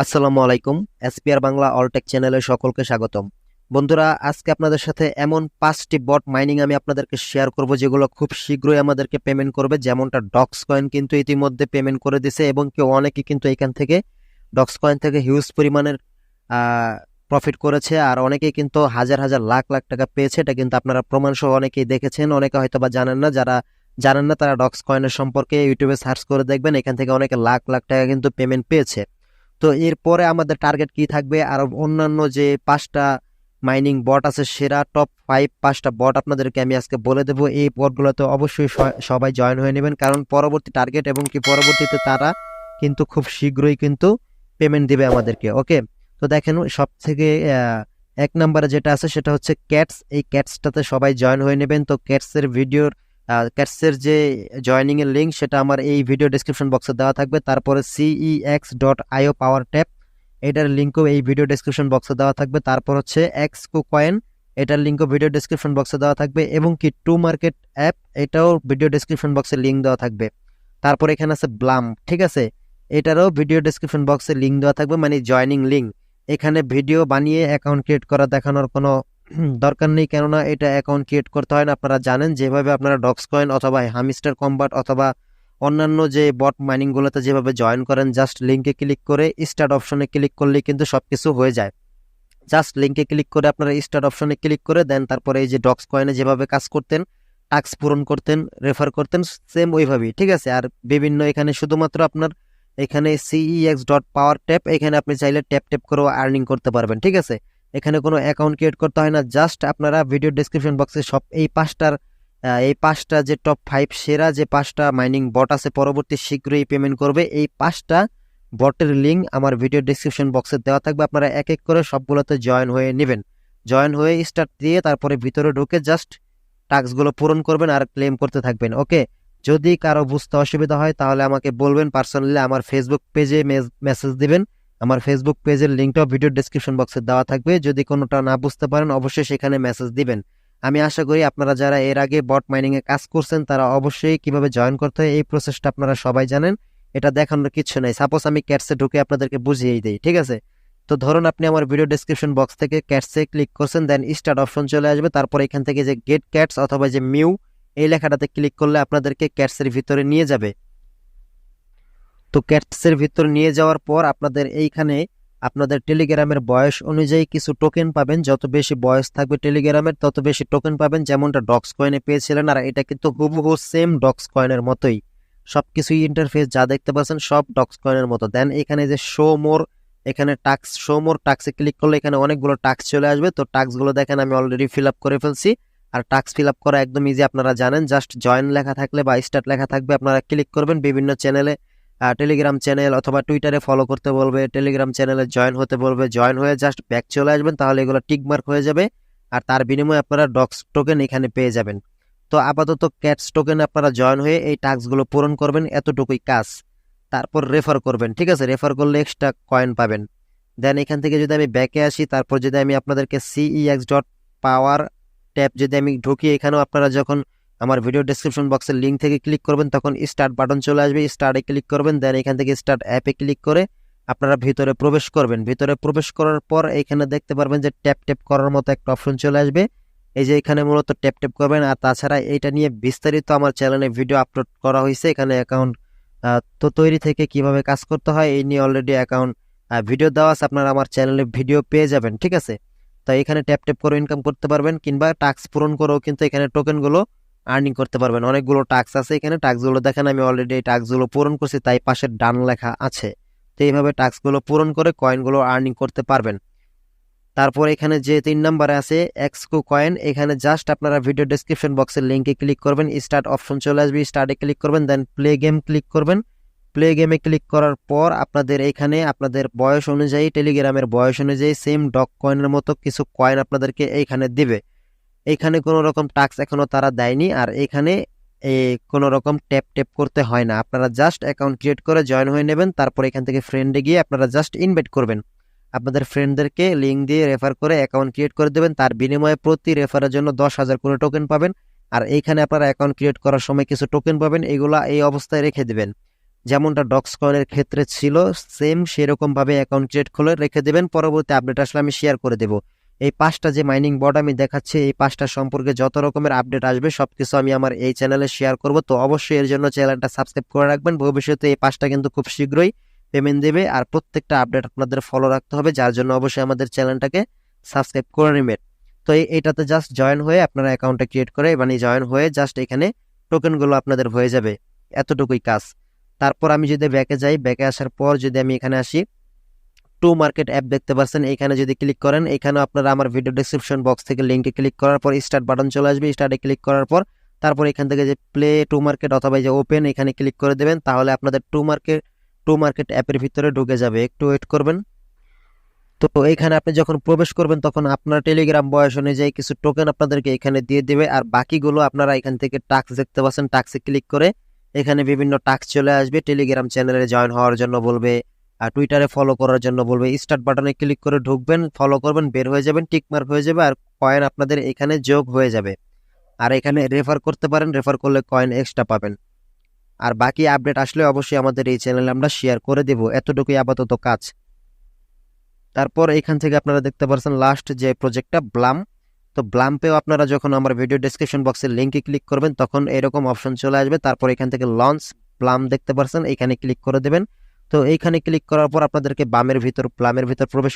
আসসালামু আলাইকুম। এসপিআর বাংলা অলটেক চ্যানেলে সকলকে স্বাগতম। বন্ধুরা, আজকে আপনাদের সাথে এমন 5টি বট মাইনিং আমি আপনাদেরকে শেয়ার করব যেগুলো খুব শীঘ্রই আমাদেরকে পেমেন্ট করবে। যেমনটা ডক্স কয়েন কিন্তু ইতিমধ্যে পেমেন্ট করে দিছে এবং কেউ অনেকে কিন্তু এখান থেকে ডক্স কয়েন থেকে হিউজ পরিমাণের প্রফিট করেছে, আর অনেকেই কিন্তু হাজার হাজার লাখ লাখ টাকা পেয়েছে। এটা কিন্তু আপনারা প্রমাণ সহ অনেকেই দেখেছেন, অনেকে হয়তো বা জানেন না। যারা জানেন না তারা ডক্স কয়েনের সম্পর্কে ইউটিউবে সার্চ করে দেখবেন, এখান থেকে অনেকে লাখ লাখ টাকা কিন্তু পেমেন্ট পেয়েছে। তো এরপরে আমাদের টার্গেট কি থাকবে, আর অন্যান্য যে 5টা মাইনিং বট আছে সেরা টপ 5টা বট আপনাদেরকে আমি আজকে বলে দেবো। এই বটগুলোতে অবশ্যই সবাই জয়েন হয়ে নেবেন, কারণ পরবর্তী টার্গেট এবং কি পরবর্তীতে তারা কিন্তু খুব শীঘ্রই কিন্তু পেমেন্ট দিবে আমাদেরকে। ওকে, তো দেখেন সব থেকে 1 নম্বরে যেটা আছে সেটা হচ্ছে ক্যাটস। এই ক্যাটসটাতে সবাই জয়েন হয়ে নেবেন। তো ক্যাটসের ক্যাটসের যে জয়নিং এর লিঙ্ক সেটা আমার এই ভিডিও ডেসক্রিপশন বক্সে দেওয়া থাকবে। তারপরে cex.io পাওয়ার ট্যাপ, এটার লিঙ্কও এই ভিডিও ডেসক্রিপশন বক্সে দেওয়া থাকবে। তারপর হচ্ছে এক্সকো কয়েন, এটার লিঙ্কও ভিডিও ডেসক্রিপশন বক্সে দেওয়া থাকবে। এবং কি টু মার্কেট অ্যাপ, এটাও ভিডিও ডেসক্রিপশন বক্সে লিঙ্ক দেওয়া থাকবে। তারপর এখানে আছে ব্লাম, ঠিক আছে, এটারও ভিডিও ডেসক্রিপশন বক্সে লিঙ্ক দেওয়া থাকবে, মানে জয়নিং লিঙ্ক। এখানে ভিডিও বানিয়ে অ্যাকাউন্ট ক্রিয়েট করা দেখানোর কোনো দরকার নেই, কেননা এটা অ্যাকাউন্ট ক্রিয়েট করতে হয় না। আপনারা জানেন যেভাবে আপনারা ডক্স কয়েন অথবা হামিস্টার কম্বাট অথবা অন্যান্য যে বট মাইনিং গুলোতে যেভাবে জয়েন করেন, জাস্ট লিঙ্কে ক্লিক করে স্টার্ট অপশনে ক্লিক করলেই কিন্তু সবকিছু হয়ে যায়। জাস্ট লিঙ্কে ক্লিক করে আপনারা স্টার্ট অপশনে ক্লিক করে দেন, তারপরে এই যে ডক্স কয়েনে যেভাবে কাজ করতেন, টাস্ক পূরণ করতেন, রেফার করতেন, সেম ওইভাবেই, ঠিক আছে। আর বিভিন্ন এখানে শুধুমাত্র আপনার এখানে cex.power ট্যাপ, এখানে আপনি চাইলে ট্যাপ ট্যাপ করেও আর্নিং করতে পারবেন, ঠিক আছে। এখানে কোনো অ্যাকাউন্ট ক্রিয়েট করতে হয় না, জাস্ট আপনারা ভিডিও ডেসক্রিপশন বক্সে সব এই পাঁচটা যে টপ 5 সেরা যে 5টা মাইনিং বট আছে পরবর্তী শীঘ্রই পেমেন্ট করবে, এই 5টা বটের লিঙ্ক আমার ভিডিও ডেসক্রিপশন বক্সে দেওয়া থাকবে। আপনারা এক এক করে সবগুলোতে জয়েন হয়ে নেবেন। জয়েন হয়ে স্টার্ট দিয়ে তারপরে ভিতরে ঢুকে জাস্ট টাস্কগুলো পূরণ করবেন আর ক্লেম করতে থাকবেন। ওকে, যদি কারো বুঝতে অসুবিধা হয় তাহলে আমাকে বলবেন পার্সোনালি, আমার ফেসবুক পেজে মেসেজ দিবেন। আমার ফেসবুক পেজের লিঙ্কটাও ভিডিও ডেসক্রিপশন বক্সে দেওয়া থাকবে। যদি কোনোটা না বুঝতে পারেন অবশ্যই সেখানে মেসেজ দিবেন। আমি আশা করি আপনারা যারা এর আগে বট মাইনিং এ কাজ করছেন তারা অবশ্যই কিভাবে জয়েন করতে হয় এই প্রসেসটা আপনারা সবাই জানেন। এটা দেখানোর কিছু নাই। সাপোজ আমি ক্যাটসে ঢুকে আপনাদেরকে বুঝিয়েই দিই, ঠিক আছে। তো ধরুন আপনি আমার ভিডিও ডেসক্রিপশন বক্স থেকে ক্যাটসে ক্লিক করছেন, দেন স্টার্ট অপশন চলে আসবে। তারপর এখান থেকে যে গেট ক্যাটস অথবা যে মিউ এই লেখাটাতে ক্লিক করলে আপনাদেরকে ক্যাটসের ভিতরে নিয়ে যাবে। তো ক্যাটসের ভিতরে নিয়ে যাওয়ার পর আপনাদের এইখানে আপনাদের টেলিগ্রামের বয়স অনুযায়ী কিছু টোকেন পাবেন। যত বেশি বয়স থাকবে টেলিগ্রামের তত বেশি টোকেন পাবেন, যেমনটা ডক্স কয়েনে পেয়েছিলেন। আর এটা কিন্তু হুবহু সেম ডক্স কয়েনের মতোই, সবকিছুই ইন্টারফেস যা দেখতে পাচ্ছেন সব ডক্স কয়েনের মতো। দেন এখানে যে শো মোর, এখানে শো মোর টাক্সে ক্লিক করলে এখানে অনেকগুলো টাস্ক চলে আসবে। তো টাস্কগুলো দেখেন আমি অলরেডি ফিল আপ করে ফেলছি। আর টাস্ক ফিল আপ করা একদম ইজি, আপনারা জানেন। জাস্ট জয়েন লেখা থাকলে বা স্টার্ট লেখা থাকবে, আপনারা ক্লিক করবেন। বিভিন্ন চ্যানেলে, টেলিগ্রাম চ্যানেল অথবা টুইটারে ফলো করতে বলবে, টেলিগ্রাম চ্যানেলে জয়েন হতে বলবে, জয়েন হয়ে জাস্ট ব্যাক চলে আসবেন, তাহলে এগুলো টিকমার্ক হয়ে যাবে। আর তার বিনিময়ে আপনারা ডক্স টোকেন এখানে পেয়ে যাবেন। তো আপাতত ক্যাটস টোকেন আপনারা জয়েন হয়ে এই টাস্কগুলো পূরণ করবেন, এতটুকুই কাজ। তারপর রেফার করবেন, ঠিক আছে, রেফার করলে এক্সট্রা কয়েন পাবেন। দেন এখান থেকে যদি আমি ব্যাকে আসি, তারপর যদি আমি আপনাদেরকে cex.power ট্যাপ যদি আমি ঢুকি, এখানেও আপনারা যখন আমার ভিডিও ডেসক্রিপশন বক্সের লিঙ্ক থেকে ক্লিক করবেন তখন স্টার্ট বাটন চলে আসবে, স্টার্টে ক্লিক করবেন। দেন এখান থেকে স্টার্ট অ্যাপে ক্লিক করে আপনারা ভিতরে প্রবেশ করবেন। ভিতরে প্রবেশ করার পর এখানে দেখতে পারবেন যে ট্যাপ ট্যাপ করার মতো একটা অপশন চলে আসবে। এই যে এখানে মূলত ট্যাপ ট্যাপ করবেন। আর তাছাড়া এইটা নিয়ে বিস্তারিত আমার চ্যানেলে ভিডিও আপলোড করা হয়েছে। এখানে অ্যাকাউন্ট তো তৈরি থেকে কিভাবে কাজ করতে হয় এই নিয়ে অলরেডি অ্যাকাউন্ট ভিডিও দেওয়া আছে, আপনারা আমার চ্যানেলে ভিডিও পেয়ে যাবেন, ঠিক আছে। তো এখানে ট্যাপ ট্যাপ করে ইনকাম করতে পারবেন, কিংবা টাস্ক পূরণ করেও কিন্তু এখানে টোকেনগুলো আর্নিং করতে পারবেন। অনেকগুলো টাস্ক আছে এখানে, টাস্কগুলো দেখেন আমি অলরেডি এই টাস্কগুলো পূরণ করছি, তাই পাশে ডান লেখা আছে। তো এইভাবে টাস্কগুলো পূরণ করে কয়েনগুলো আর্নিং করতে পারবেন। তারপর এখানে যে 3 নম্বরে আছে এক্সকো কয়েন, এখানে জাস্ট আপনারা ভিডিও ডেসক্রিপশন বক্সের লিঙ্কে ক্লিক করবেন, স্টার্ট অপশন চলে আসবে, স্টার্টে ক্লিক করবেন, দেন প্লে গেম ক্লিক করবেন। প্লে গেমে ক্লিক করার পর আপনাদের এখানে আপনাদের বয়স অনুযায়ী, টেলিগ্রামের বয়স অনুযায়ী সেম ডগ কয়েনের মতো কিছু কয়েন আপনাদেরকে এইখানে দিবে। এইখানে কোনো রকম টাস্ক এখনো তারা দেয়নি। আর এখানে কোনো রকম ট্যাপ ট্যাপ করতে হয় না, আপনারা জাস্ট অ্যাকাউন্ট ক্রিয়েট করে জয়েন হয়ে নেবেন। তারপর এখান থেকে ফ্রেন্ডে গিয়ে আপনারা জাস্ট ইনভাইট করবেন, আপনাদের ফ্রেন্ডদেরকে লিঙ্ক দিয়ে রেফার করে অ্যাকাউন্ট ক্রিয়েট করে দেবেন। তার বিনিময়ে প্রতি রেফারের জন্য 10,000 করে টোকেন পাবেন। আর এইখানে আপনারা অ্যাকাউন্ট ক্রিয়েট করার সময় কিছু টোকেন পাবেন, এগুলা এই অবস্থায় রেখে দেবেন। যেমনটা ডক্স কয়েনের ক্ষেত্রে ছিল সেম সেরকমভাবে অ্যাকাউন্ট ক্রিয়েট করে রেখে দেবেন। পরবর্তী আপডেট আসলে আমি শেয়ার করে দেবো। এই 5টা যে মাইনিং বট আমি দেখাচ্ছি, এই 5টা সম্পর্কে যত রকমের আপডেট আসবে সবকিছু আমি আমার এই চ্যানেলে শেয়ার করব। তো অবশ্যই এর জন্য চ্যানেলটা সাবস্ক্রাইব করে রাখবেন। ভবিষ্যতে এই 5টা কিন্তু খুব শীঘ্রই পেমেন্ট দেবে, আর প্রত্যেকটা আপডেট আপনাদের ফলো রাখতে হবে, যার জন্য অবশ্যই আমাদের চ্যানেলটাকে সাবস্ক্রাইব করে নেবেন। তো এইটাতে জাস্ট জয়েন হয়ে আপনারা অ্যাকাউন্টটা ক্রিয়েট করে মানে জয়েন হয়ে জাস্ট এখানে টোকেনগুলো আপনাদের হয়ে যাবে, এতটুকুই কাজ। তারপর আমি যদি ব্যাকে যাই, ব্যাকে আসার পর যদি আমি এখানে আসি, টু মার্কেট অ্যাপ দেখতে পাচ্ছেন, এখানে যদি ক্লিক করেন এখানে আপনারা আমার ভিডিও ডেসক্রিপশন বক্স থেকে লিঙ্কে ক্লিক করার পর স্টার্ট বাটন চলে আসবে। স্টার্টে ক্লিক করার পর তারপর এখান থেকে যে প্লে টু মার্কেট অথবা যে ওপেন এখানে ক্লিক করে দেবেন, তাহলে আপনাদের টু মার্কেট অ্যাপের ভিতরে ঢুকে যাবে। একটু ওয়েট করবেন। তো এইখানে আপনি যখন প্রবেশ করবেন তখন আপনার টেলিগ্রাম বয়স অনুযায়ী কিছু টোকেন আপনাদেরকে এখানে দিয়ে দিবে, আর বাকিগুলো আপনারা এখান থেকে টাস্ক দেখতে পাচ্ছেন, টাস্কে ক্লিক করে এখানে বিভিন্ন টাস্ক চলে আসবে। টেলিগ্রাম চ্যানেলে জয়েন হওয়ার জন্য বলবে, আর টুইটারে ফলো করার জন্য বলবে। স্টার্ট বাটনে ক্লিক করে ঢুকবেন, ফলো করবেন, বের হয়ে যাবেন, টিক মার্ক হয়ে যাবে, আর কয়েন আপনাদের এখানে যোগ হয়ে যাবে। আর এখানে রেফার করতে পারেন, রেফার করলে কয়েন এক্সট্রা পাবেন। আর বাকি আপডেট আসলে অবশ্যই আমাদের এই চ্যানেলে আমরা শেয়ার করে দেব। এতটুকুই আপাতত কাজ। তারপর এখান থেকে আপনারা দেখতে পাচ্ছেন লাস্ট যে প্রজেক্টটা ব্লাম। তো ব্লাম্পেও আপনারা যখন আমার ভিডিও ডেসক্রিপশন বক্সের লিঙ্কে ক্লিক করবেন তখন এরকম অপশন চলে আসবে। তারপর এখান থেকে লঞ্চ ব্লাম দেখতে পাচ্ছেন, এখানে ক্লিক করে দেবেন। তো এইখানে ক্লিক করার পর আপনাদেরকে ব্লামের ভিতর প্রবেশ।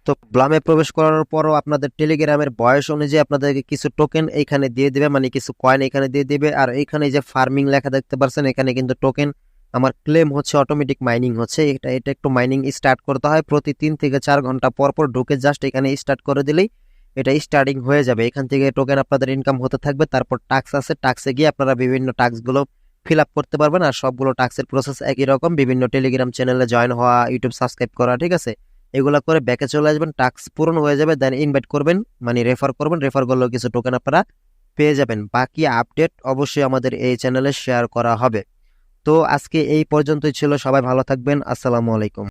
তো ব্লামে প্রবেশ করার পরও আপনাদের টেলিগ্রামের বয়স অনুযায়ী আপনাদেরকে কিছু টোকেন এইখানে দিয়ে দিবে, মানে কিছু কয়েন এখানে দিয়ে দিবে। আর এইখানে যে ফার্মিং লেখা দেখতে পাচ্ছেন, এখানে কিন্তু টোকেন আমার ক্লেম হচ্ছে, অটোমেটিক মাইনিং হচ্ছে। এটা একটু মাইনিং স্টার্ট করতে হয়, প্রতি 3 থেকে 4 ঘন্টা পর পর ঢুকে জাস্ট এখানে স্টার্ট করে দিলেই এটা স্টার্টিং হয়ে যাবে। এখান থেকে টোকেন আপনাদের ইনকাম হতে থাকবে। তারপর টাস্ক আছে, টাস্কে গিয়ে আপনারা বিভিন্ন টাস্কগুলো ফিল আপ করতে পারবেন। আর সবগুলো টাস্কের প্রসেস একই রকম, বিভিন্ন টেলিগ্রাম চ্যানেলে জয়েন হওয়া, ইউটিউব সাবস্ক্রাইব করা, ঠিক আছে। এগুলা করে ব্যাকে চলে আসবেন, টাস্ক পূরণ হয়ে যাবে, দেন ইনভাইট করবেন, মানে রেফার করবেন, রেফার করলেও কিছু টোকেন আপনারা পেয়ে যাবেন। বাকি আপডেট অবশ্যই আমাদের এই চ্যানেলে শেয়ার করা হবে। তো আজকে এই পর্যন্তই ছিল, সবাই ভালো থাকবেন, আসসালামু আলাইকুম।